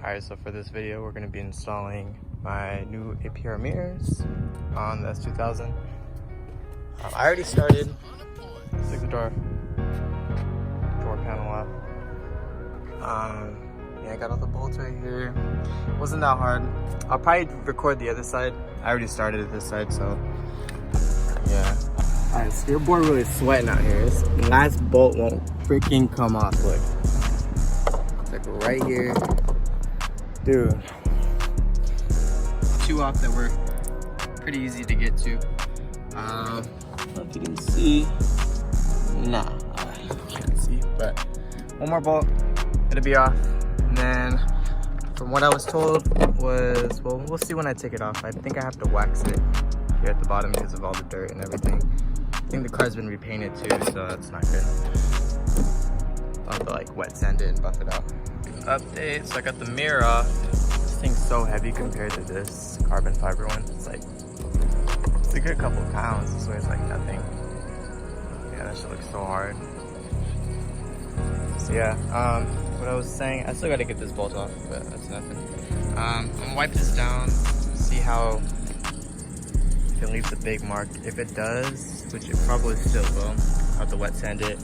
Alright, so for this video, we're going to be installing my new APR mirrors on the S2000. I already started. Took the door panel off. Yeah, I got all the bolts right here. Wasn't that hard. I'll probably record the other side. I already started at this side, so yeah. Alright, so your board really sweating out here. This last bolt won't freaking come off. Look, it's like right here. Dude, 2 off that were pretty easy to get to. I don't know if you can see. Nah, you can't see. But 1 more bolt, it'll be off. And then, from what I was told was, well, we'll see when I take it off. I think I have to wax it here at the bottom because of all the dirt and everything. I think the car's been repainted too, so that's not good. I'll have to like wet sand it and buff it out. Update, so I got the mirror off. This thing's so heavy compared to this carbon fiber one. It's a good couple of pounds. This weighs like nothing. Yeah, that shit looks so hard. So yeah, what I was saying, I still gotta get this bolt off, but that's nothing. I'm gonna wipe this down, see how if it leaves a big mark. If it does, which it probably still will, I'll have to wet sand it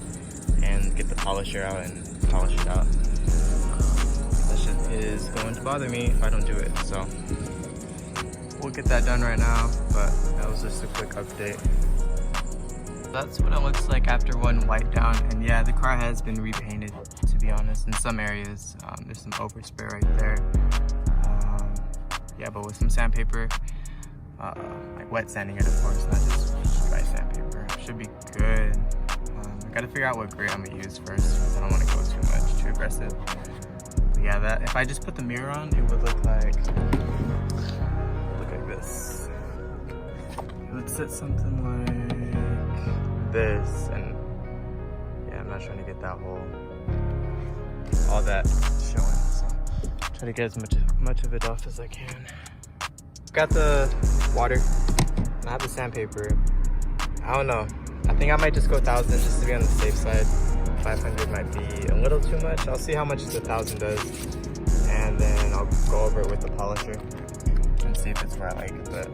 and get the polisher out and polish it out. Is going to bother me if I don't do it, so we'll get that done right now. But that was just a quick update. That's what it looks like after one wipe down. And yeah, the car has been repainted, to be honest, in some areas. There's some overspray right there. Yeah, but with some sandpaper, like wet sanding it, of course, not just dry sandpaper, should be good. I gotta figure out what grade I'm gonna use first because I don't want to go too aggressive. Yeah, that if I just put the mirror on, it would look like this. It would sit something like this, and yeah, I'm not trying to get that all that showing. So try to get as much of it off as I can. Got the water, and I have the sandpaper. I don't know. I think I might just go 1,000 just to be on the safe side. 500 might be a little too much. I'll see how much the 1,000 does, and then I'll go over it with the polisher and see if it's where I like it. But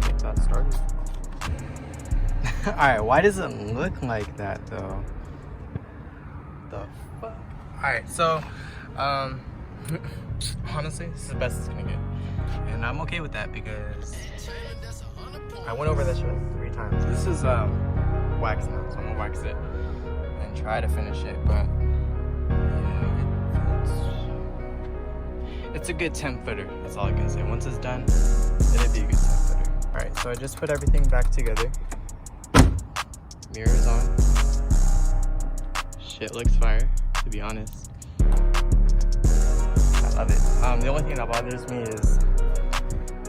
get that started. All right, why does it look like that though? The fuck? All right, so honestly, this is the best it's gonna get, and I'm okay with that because I went over this shit like 3 times. This is wax now, so I'm gonna wax it and try to finish it, but yeah, it's a good 10 footer, that's all I can say. Once it's done, it'll be a good 10 footer. All right, so I just put everything back together. Mirrors on. Shit looks fire, to be honest. I love it. The only thing that bothers me is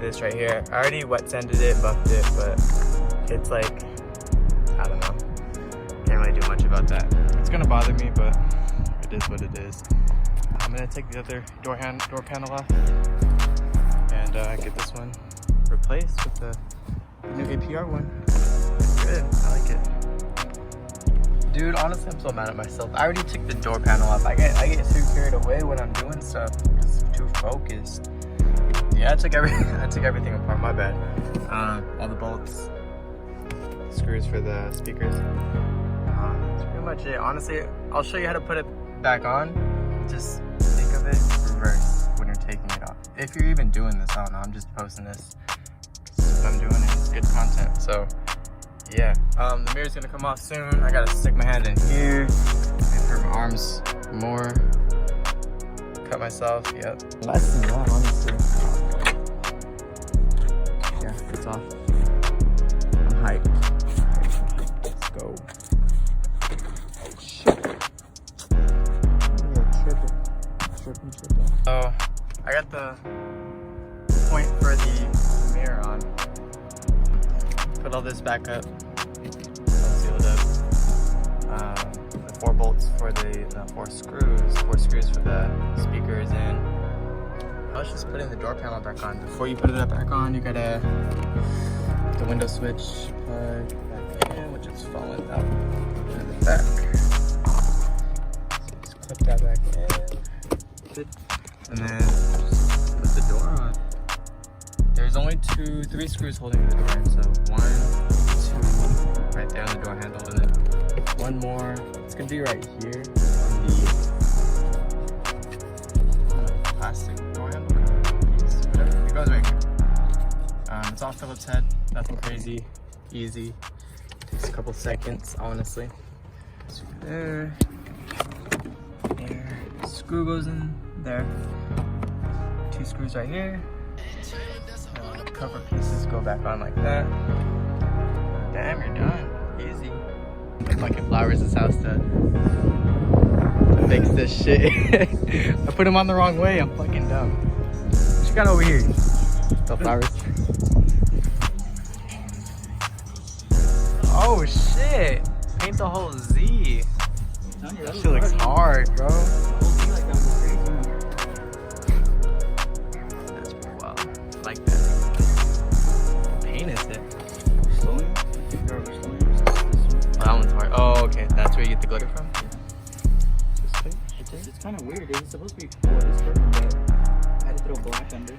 this right here. I already wet sanded it, buffed it, but it's like, I don't know. Can't really do much about that. It's gonna bother me, but it is what it is. I'm gonna take the other door panel off and get this one replaced with the new APR one. It's good. I like it. Dude, honestly, I'm so mad at myself. I already took the door panel off. I get too carried away when I'm doing stuff. Just too focused. Yeah, I took everything apart. My bad. All the bolts, screws for the speakers. That's pretty much it. Honestly, I'll show you how to put it back on. Just think of it reverse when you're taking it off. If you're even doing this, I don't know. I'm just posting this. I'm doing it. It's good content. So yeah, the mirror's gonna come off soon. I gotta stick my hand in here and hurt my arms more. Cut myself. Yep. Less than that, honestly. Yeah, it's off. I'm hyped. Let's go. Oh shit. Yeah, tripping. So I got the point for the mirror on. Put all this back up. Seal it up. The 4 bolts for the 4 screws. 4 screws for the speakers, and I was just putting the door panel back on. Before you put it back on, you gotta put the window switch plug back in, which is falling out in the back. So just clip that back in. And then just put the door on. There's only 3 screws holding the door in, so 1, 2, right there on the door handle, and then 1 more. It's gonna be right here on the plastic door handle. Whatever. It goes right here. It's all Phillips head. Nothing crazy. Easy. Takes a couple seconds, honestly. There. There. Screw goes in there. 2 screws right here. Cover pieces go back on like that. Damn, you're done. Easy. Like fucking Flowers' house to fix this shit. I put him on the wrong way. I'm fucking dumb. What you got over here? The Flowers. Oh shit! Paint the whole Z. That shit looks hard, bro. That's pretty wild. I like that. What paint is it? Oh, that one's hard. Oh, okay. That's where you get the glitter from? It's kind of weird. It's supposed to be for this purple, but I had to throw black under.